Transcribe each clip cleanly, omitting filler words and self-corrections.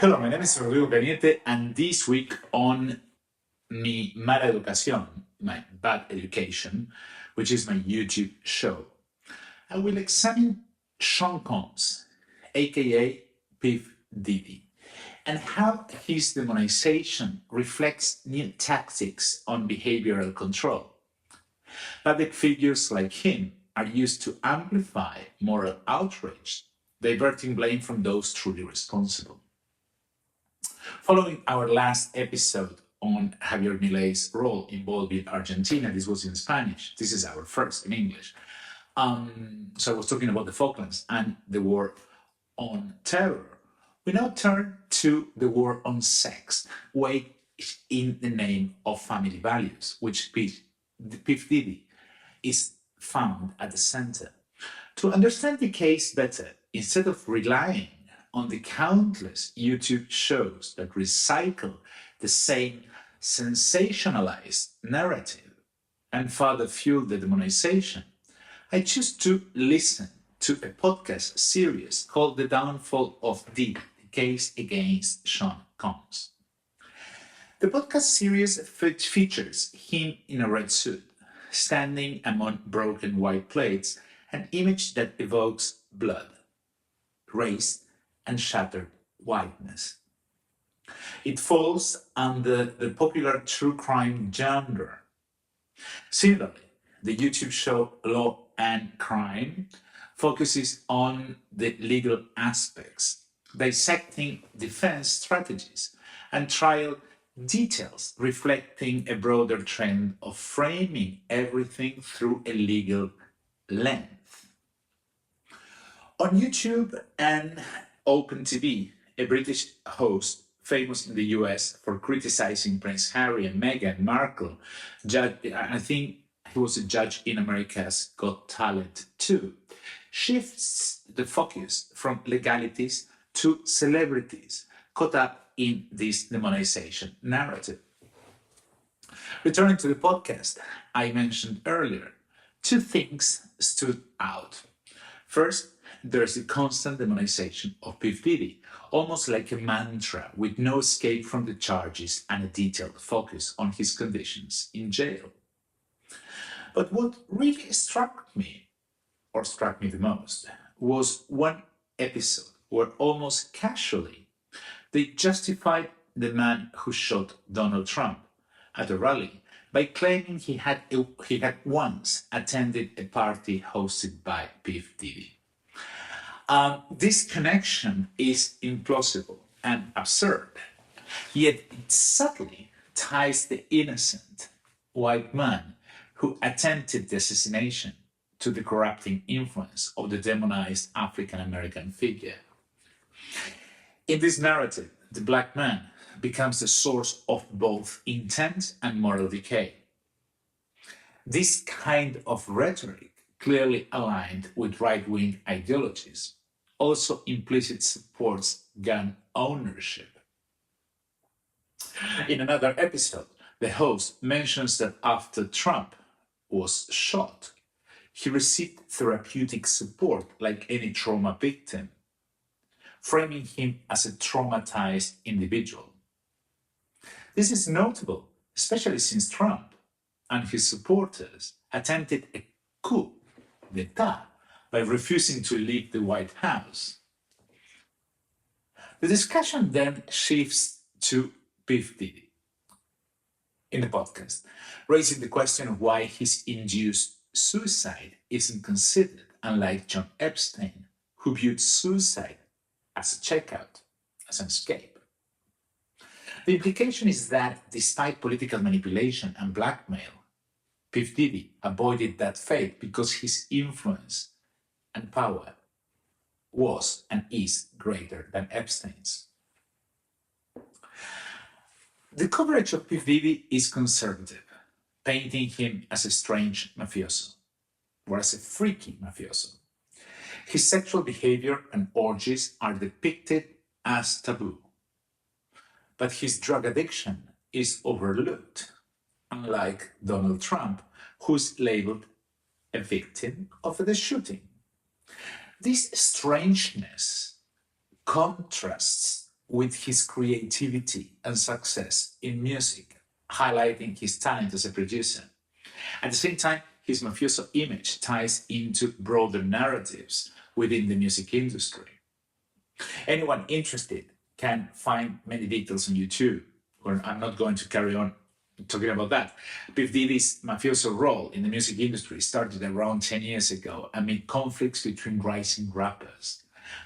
Hello, my name is Rodrigo Canete, and this week on Mi Mala Educación, my bad education, which is my YouTube show, I will examine Sean Combs, aka P.Diddy, and how his demonization reflects new tactics on behavioral control. Public figures like him are used to amplify moral outrage, diverting blame from those truly responsible. Following our last episode on Javier Milei's role involving Argentina, this was in Spanish, this is our first in English. So I was talking about the Falklands and the war on terror. We now turn to the war on sex, waged in the name of family values, which P.Diddy is found at the center. To understand the case better, instead of relying on the countless YouTube shows that recycle the same sensationalized narrative and further fuel the demonization, I choose to listen to a podcast series called The Downfall of Diddy, the case against Sean Combs. The podcast series features him in a red suit, standing among broken white plates, an image that evokes blood, race, and shattered whiteness. It falls under the popular true crime genre. Similarly, the YouTube show Law and Crime focuses on the legal aspects, dissecting defense strategies and trial details, reflecting a broader trend of framing everything through a legal lens. On YouTube and OpenTV, a British host famous in the US for criticizing Prince Harry and Meghan Markle, I think he was a judge in America's Got Talent too, shifts the focus from legalities to celebrities caught up in this demonization narrative. Returning to the podcast I mentioned earlier, two things stood out. First, there's the constant demonization of P.Diddy, almost like a mantra with no escape from the charges and a detailed focus on his conditions in jail. But what really struck me the most, was one episode where almost casually they justified the man who shot Donald Trump at a rally by claiming he had once attended a party hosted by P.Diddy. This connection is implausible and absurd, yet it subtly ties the innocent white man who attempted the assassination to the corrupting influence of the demonized African-American figure. In this narrative, the black man becomes the source of both intent and moral decay. This kind of rhetoric, clearly aligned with right-wing ideologies, also implicitly supports gun ownership. In another episode, the host mentions that after Trump was shot, he received therapeutic support like any trauma victim, framing him as a traumatized individual. This is notable, especially since Trump and his supporters attempted a coup d'etat by refusing to leave the White House. The discussion then shifts to P.Diddy in the podcast, raising the question of why his induced suicide isn't considered, unlike John Epstein, who viewed suicide as a checkout, as an escape. The implication is that despite political manipulation and blackmail, P.Diddy avoided that fate because his influence and power was and is greater than Epstein's. The coverage of P.Diddy is conservative, painting him as a strange mafioso, or as a freaky mafioso. His sexual behavior and orgies are depicted as taboo, but his drug addiction is overlooked, unlike Donald Trump, who's labeled a victim of the shooting. This strangeness contrasts with his creativity and success in music, highlighting his talent as a producer. At the same time, his mafioso image ties into broader narratives within the music industry. Anyone interested can find many details on YouTube, where I'm not going to carry on talking about that. P.Diddy's mafioso role in the music industry started around 10 years ago amid conflicts between rising rappers.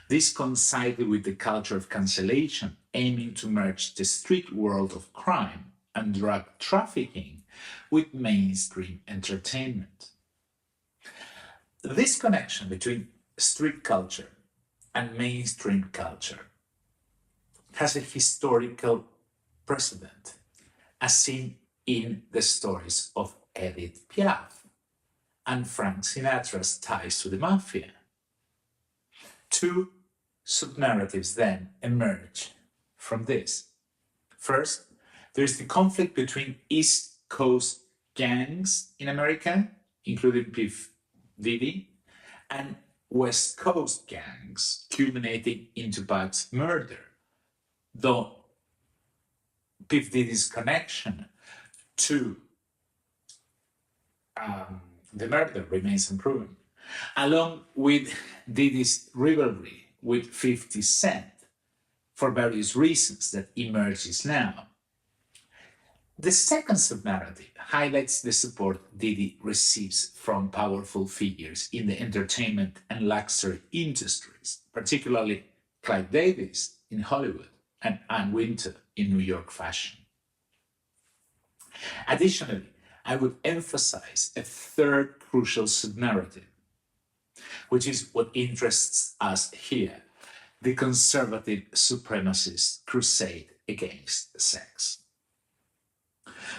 This coincided with the culture of cancellation, aiming to merge the street world of crime and drug trafficking with mainstream entertainment. This connection between street culture and mainstream culture has a historical precedent, as seen in the stories of Edith Piaf and Frank Sinatra's ties to the mafia. Two sub-narratives then emerge from this. First, there is the conflict between East Coast gangs in America, including P.Diddy, and West Coast gangs, culminating in Tupac's murder, though P.Diddy's connection to the murder remains unproven, along with Diddy's rivalry with 50 Cent for various reasons that emerges now. The second sub-narrative highlights the support Diddy receives from powerful figures in the entertainment and luxury industries, particularly Clive Davis in Hollywood and Ann Wintour in New York fashion. Additionally, I would emphasize a third crucial sub-narrative, which is what interests us here: the conservative supremacist crusade against sex.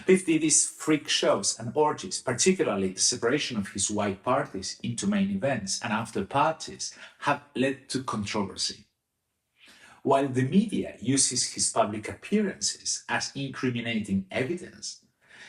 P.Diddy's freak shows and orgies, particularly the separation of his white parties into main events and after parties, have led to controversy. While the media uses his public appearances as incriminating evidence,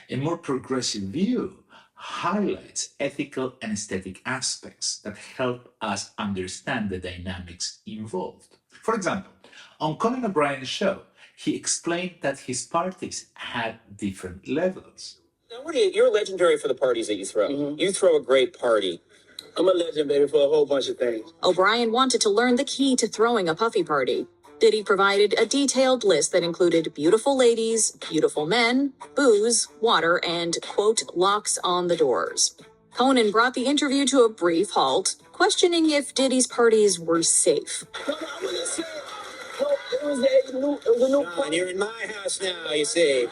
a more progressive view highlights ethical and aesthetic aspects that help us understand the dynamics involved. For example, on Conan O'Brien's show, he explained that his parties had different levels. Now, you're legendary for the parties that you throw. Mm-hmm. You throw a great party. I'm a legend, baby, for a whole bunch of things. O'Brien wanted to learn the key to throwing a puffy party. Diddy provided a detailed list that included beautiful ladies, beautiful men, booze, water, and, quote, locks on the doors. Conan brought the interview to a brief halt, questioning if Diddy's parties were safe. It was a new John, you're in my house now, you see.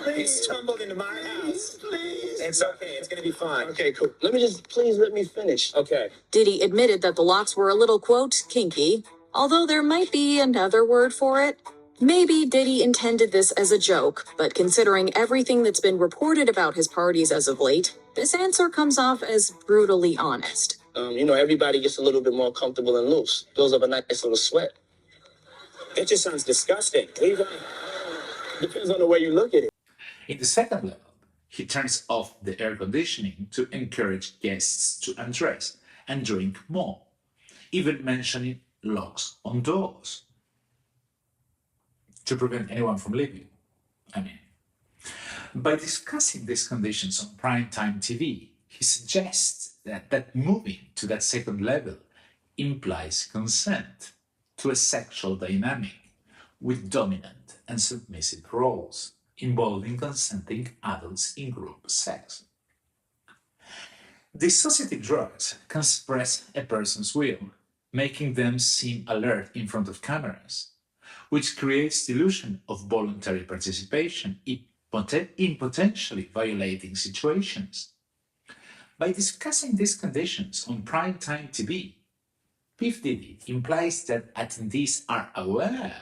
Please. You stumbled into my house. Please. It's okay. It's going to be fine. Okay, cool. Please let me finish. Okay. Diddy admitted that the locks were a little, quote, kinky, although there might be another word for it. Maybe Diddy intended this as a joke, but considering everything that's been reported about his parties as of late, this answer comes off as brutally honest. Everybody gets a little bit more comfortable and loose. Builds up a nice little sweat. That just sounds disgusting. Depends on the way you look at it. In the second level, he turns off the air conditioning to encourage guests to undress and drink more, even mentioning locks on doors to prevent anyone from leaving. By discussing these conditions on primetime TV, he suggests that moving to that second level implies consent to a sexual dynamic with dominant and submissive roles involving consenting adults in group sex. Dissociative drugs can suppress a person's will, making them seem alert in front of cameras, which creates the illusion of voluntary participation in potentially violating situations. By discussing these conditions on primetime TV, P.Diddy implies that attendees are aware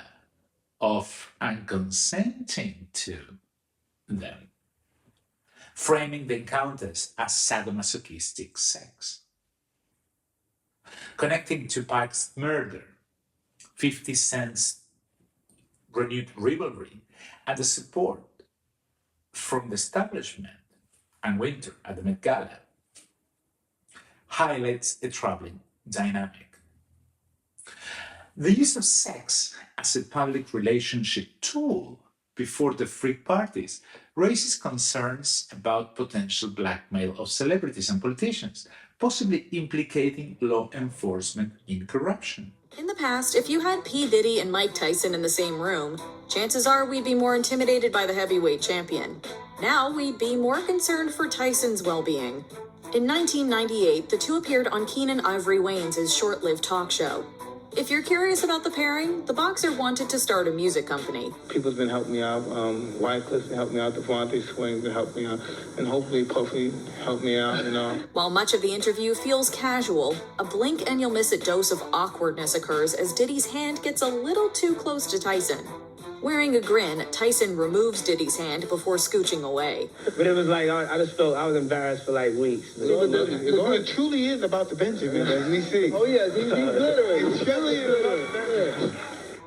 of and consenting to them, framing the encounters as sadomasochistic sex. Connecting Tupac's murder, 50 Cent's renewed rivalry, and the support from the establishment and Wintour at the Met Gala highlights a troubling dynamic. The use of sex as a public relationship tool before the freak parties raises concerns about potential blackmail of celebrities and politicians, possibly implicating law enforcement in corruption. In the past, if you had P. Diddy and Mike Tyson in the same room, chances are we'd be more intimidated by the heavyweight champion. Now we'd be more concerned for Tyson's well-being. In 1998, the two appeared on Keenan Ivory Wayans' short-lived talk show. If you're curious about the pairing, the boxer wanted to start a music company. People's been helping me out. Wycliffe's been helping me out. Devontae Swing's been helping me out. And hopefully Puffy helped me out, While much of the interview feels casual, a blink and you'll miss it dose of awkwardness occurs as Diddy's hand gets a little too close to Tyson. Wearing a grin, Tyson removes Diddy's hand before scooching away. But it was like, I just felt I was embarrassed for like weeks. It truly is about the Benjamin, as we see. Oh, yeah, he's glittering. It truly is about the Benjamin.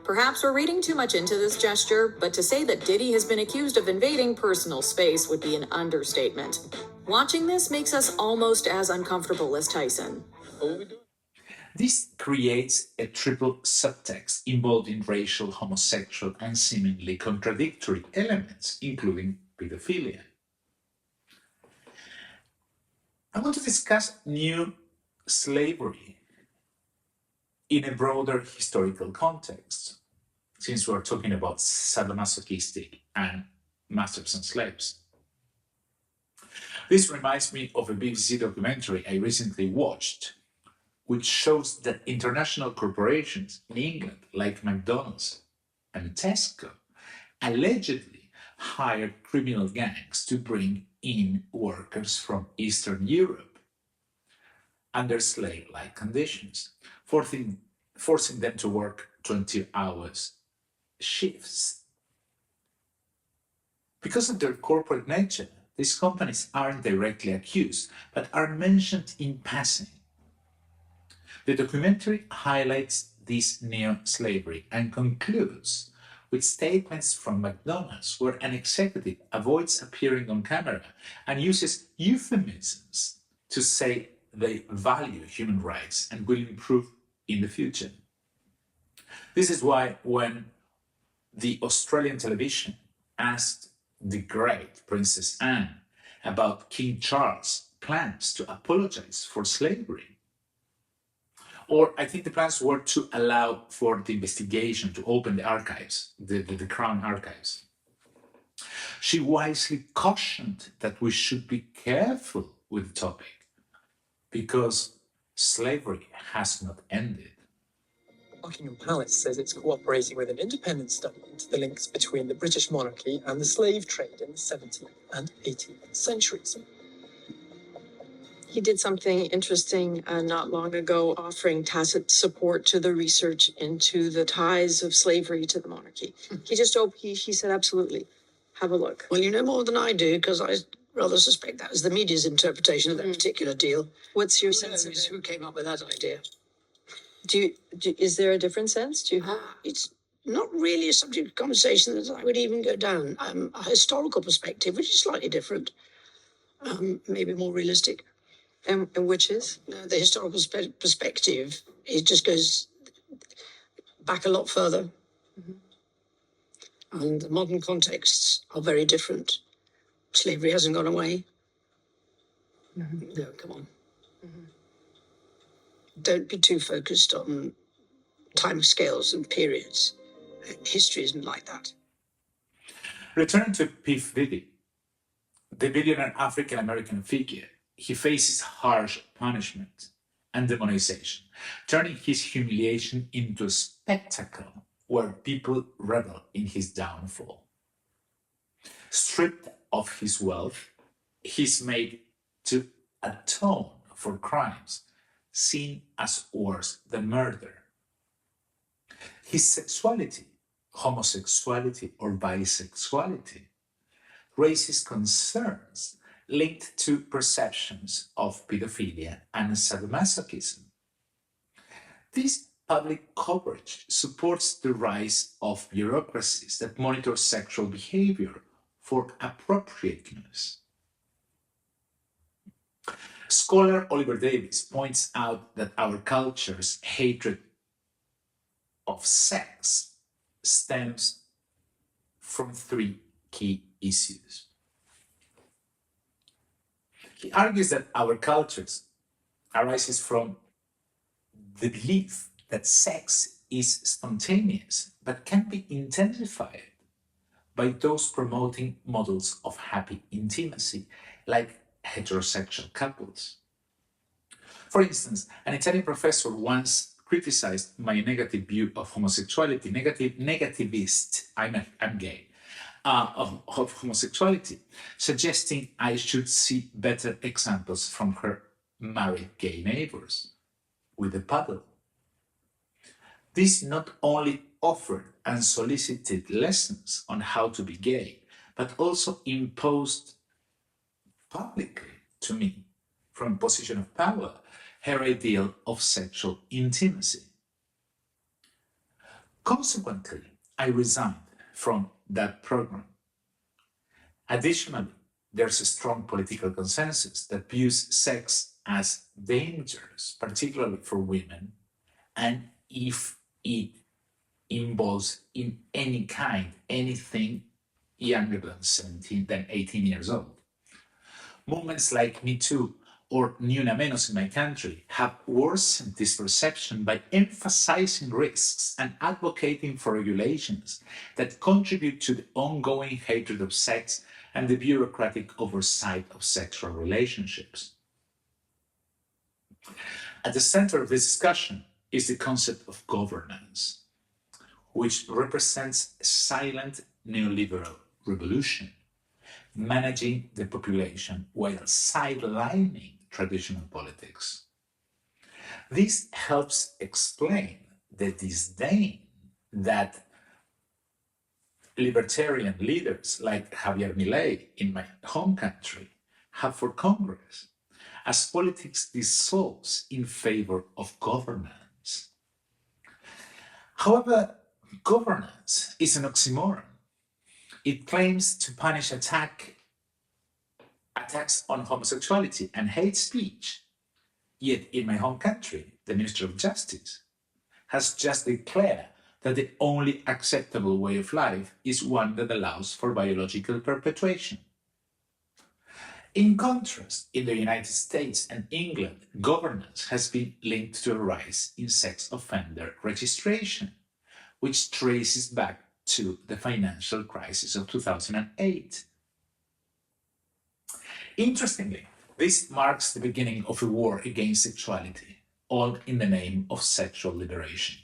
Perhaps we're reading too much into this gesture, but to say that Diddy has been accused of invading personal space would be an understatement. Watching this makes us almost as uncomfortable as Tyson. This creates a triple subtext involving racial, homosexual, and seemingly contradictory elements, including pedophilia. I want to discuss new slavery in a broader historical context, since we're talking about sadomasochistic and masters and slaves. This reminds me of a BBC documentary I recently watched, which shows that international corporations in England, like McDonald's and Tesco, allegedly hired criminal gangs to bring in workers from Eastern Europe under slave-like conditions, forcing them to work 20-hour shifts. Because of their corporate nature, these companies aren't directly accused, but are mentioned in passing. The documentary highlights this neo-slavery and concludes with statements from McDonald's where an executive avoids appearing on camera and uses euphemisms to say they value human rights and will improve in the future. This is why when the Australian television asked the great Princess Anne about King Charles' plans to apologize for slavery, or I think the plans were to allow for the investigation to open the archives, the Crown archives. She wisely cautioned that we should be careful with the topic because slavery has not ended. Buckingham Palace says it's cooperating with an independent study into the links between the British monarchy and the slave trade in the 17th and 18th centuries. He did something interesting not long ago, offering tacit support to the research into the ties of slavery to the monarchy. He said, absolutely, have a look. Well, you know more than I do, because I rather suspect that was the media's interpretation of that particular deal. What's your sense of it? Who came up with that idea? Is there a different sense? It's not really a subject of conversation that I would even go down. A historical perspective, which is slightly different, maybe more realistic. And which is? The historical perspective, it just goes back a lot further. Mm-hmm. And the modern contexts are very different. Slavery hasn't gone away. Mm-hmm. No, come on. Mm-hmm. Don't be too focused on time scales and periods. History isn't like that. Returning to P.Diddy, the billionaire African-American figure, he faces harsh punishment and demonization, turning his humiliation into a spectacle where people revel in his downfall. Stripped of his wealth, he's made to atone for crimes seen as worse than murder. His sexuality, homosexuality or bisexuality, raises concerns linked to perceptions of pedophilia and sadomasochism. This public coverage supports the rise of bureaucracies that monitor sexual behavior for appropriateness. Scholar Oliver Davies points out that our culture's hatred of sex stems from three key issues. He argues that our cultures arises from the belief that sex is spontaneous but can be intensified by those promoting models of happy intimacy, like heterosexual couples. For instance, an Italian professor once criticized my negative view of homosexuality, negativist, I'm gay, of homosexuality, suggesting I should see better examples from her married gay neighbors with a paddle. This not only offered unsolicited lessons on how to be gay, but also imposed publicly to me, from a position of power, her ideal of sexual intimacy. Consequently, I resigned from that program. Additionally, there's a strong political consensus that views sex as dangerous, particularly for women, and if it involves in any kind, anything younger than 18 years old. Movements like Me Too or Ni Una Menos in my country have worsened this perception by emphasizing risks and advocating for regulations that contribute to the ongoing hatred of sex and the bureaucratic oversight of sexual relationships. At the center of this discussion is the concept of governance, which represents a silent neoliberal revolution, managing the population while sidelining traditional politics. This helps explain the disdain that libertarian leaders like Javier Milei in my home country have for Congress, as politics dissolves in favor of governance. However, governance is an oxymoron. It claims to punish attacks on homosexuality and hate speech. Yet in my home country, the Minister of Justice has just declared that the only acceptable way of life is one that allows for biological perpetuation. In contrast, in the United States and England, governance has been linked to a rise in sex offender registration, which traces back to the financial crisis of 2008. Interestingly, this marks the beginning of a war against sexuality, all in the name of sexual liberation.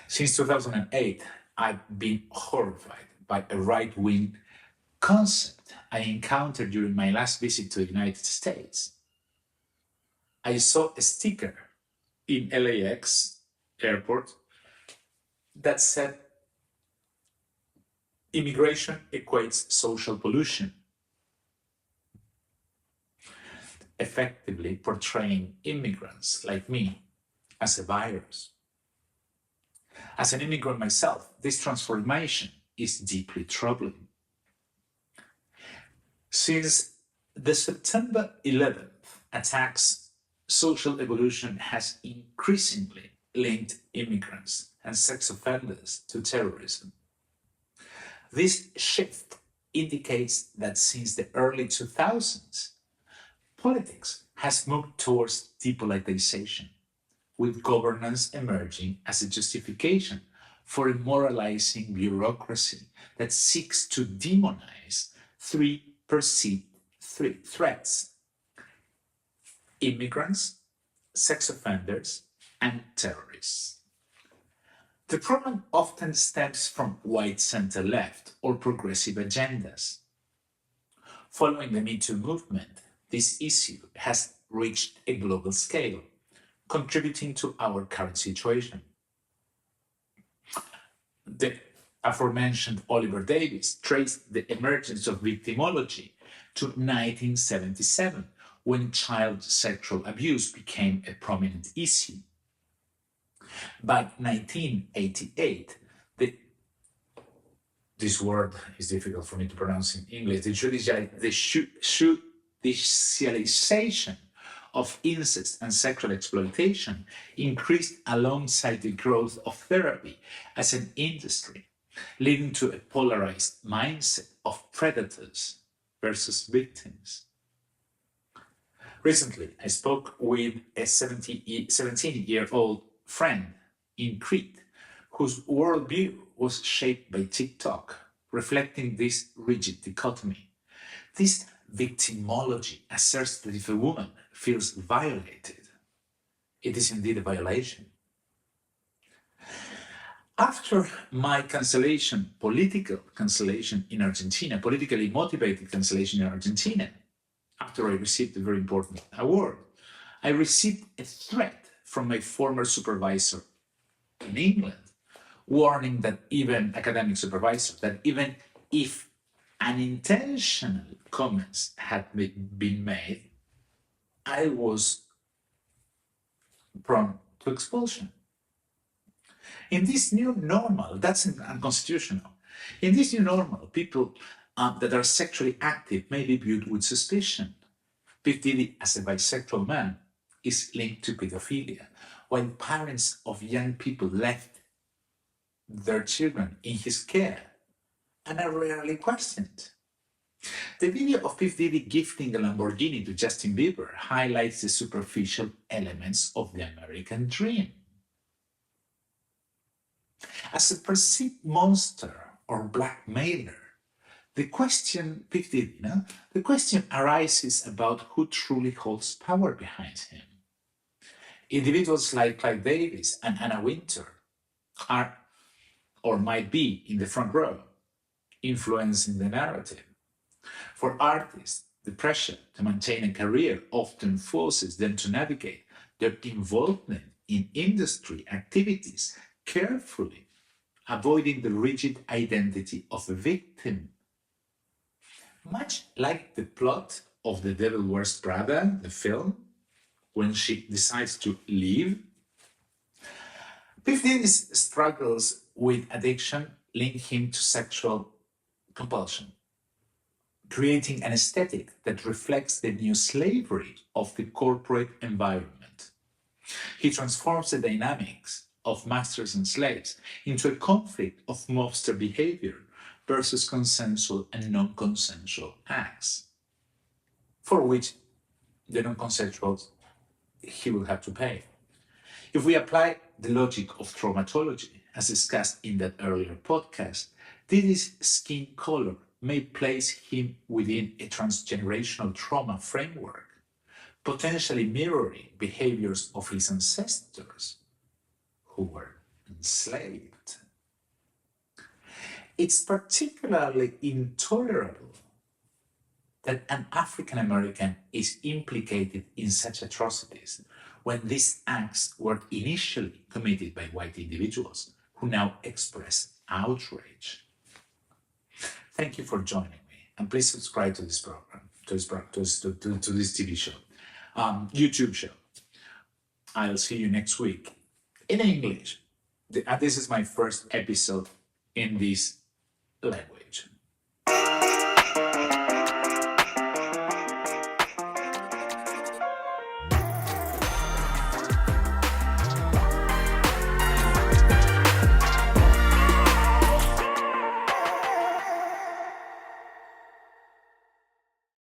Since 2008, I've been horrified by a right-wing concept I encountered during my last visit to the United States. I saw a sticker in LAX airport that said, "Immigration equates social pollution," effectively portraying immigrants like me as a virus. As an immigrant myself, this transformation is deeply troubling. Since the September 11th attacks, social evolution has increasingly linked immigrants and sex offenders to terrorism. This shift indicates that since the early 2000s, politics has moved towards depoliticization, with governance emerging as a justification for a moralizing bureaucracy that seeks to demonize three perceived threats: immigrants, sex offenders, and terrorists. The problem often stems from white center-left or progressive agendas. Following the Me Too movement, this issue has reached a global scale, contributing to our current situation. The aforementioned Oliver Davies traced the emergence of victimology to 1977, when child sexual abuse became a prominent issue. By 1988, this word is difficult for me to pronounce in English, the judicialization of incest and sexual exploitation increased alongside the growth of therapy as an industry, leading to a polarized mindset of predators versus victims. Recently, I spoke with a 17-year-old friend in Crete whose worldview was shaped by TikTok, reflecting this rigid dichotomy. This victimology asserts that if a woman feels violated, it is indeed a violation. After my cancellation, political cancellation in Argentina, politically motivated cancellation in Argentina, after I received a very important award, I received a threat from my former supervisor in England, warning that even academic supervisor, that even if unintentional comments had been made, I was prone to expulsion. In this new normal, that's unconstitutional. In this new normal, people that are sexually active may be viewed with suspicion. P.Diddy, as a bisexual man, is linked to pedophilia, while parents of young people left their children in his care and are rarely questioned. The video of P.Diddy gifting a Lamborghini to Justin Bieber highlights the superficial elements of the American dream. As a perceived monster or blackmailer, the question, P.Diddy, the question arises about who truly holds power behind him. Individuals like Clive Davis and Anna Wintour are, or might be, in the front row, influencing the narrative. For artists, the pressure to maintain a career often forces them to navigate their involvement in industry activities carefully, avoiding the rigid identity of a victim. Much like the plot of The Devil Wears Prada, the film, when she decides to leave, P.Diddy's struggles with addiction link him to sexual compulsion, creating an aesthetic that reflects the new slavery of the corporate environment. He transforms the dynamics of masters and slaves into a conflict of mobster behavior versus consensual and non-consensual acts, for which the non-consensuals he will have to pay. If we apply the logic of traumatology, as discussed in that earlier podcast, Diddy's skin color may place him within a transgenerational trauma framework, potentially mirroring behaviors of his ancestors who were enslaved. It's particularly intolerable that an African American is implicated in such atrocities when these acts were initially committed by white individuals who now express outrage. Thank you for joining me, and please subscribe to this program, to this TV show, YouTube show. I'll see you next week in English. This is my first episode in this language.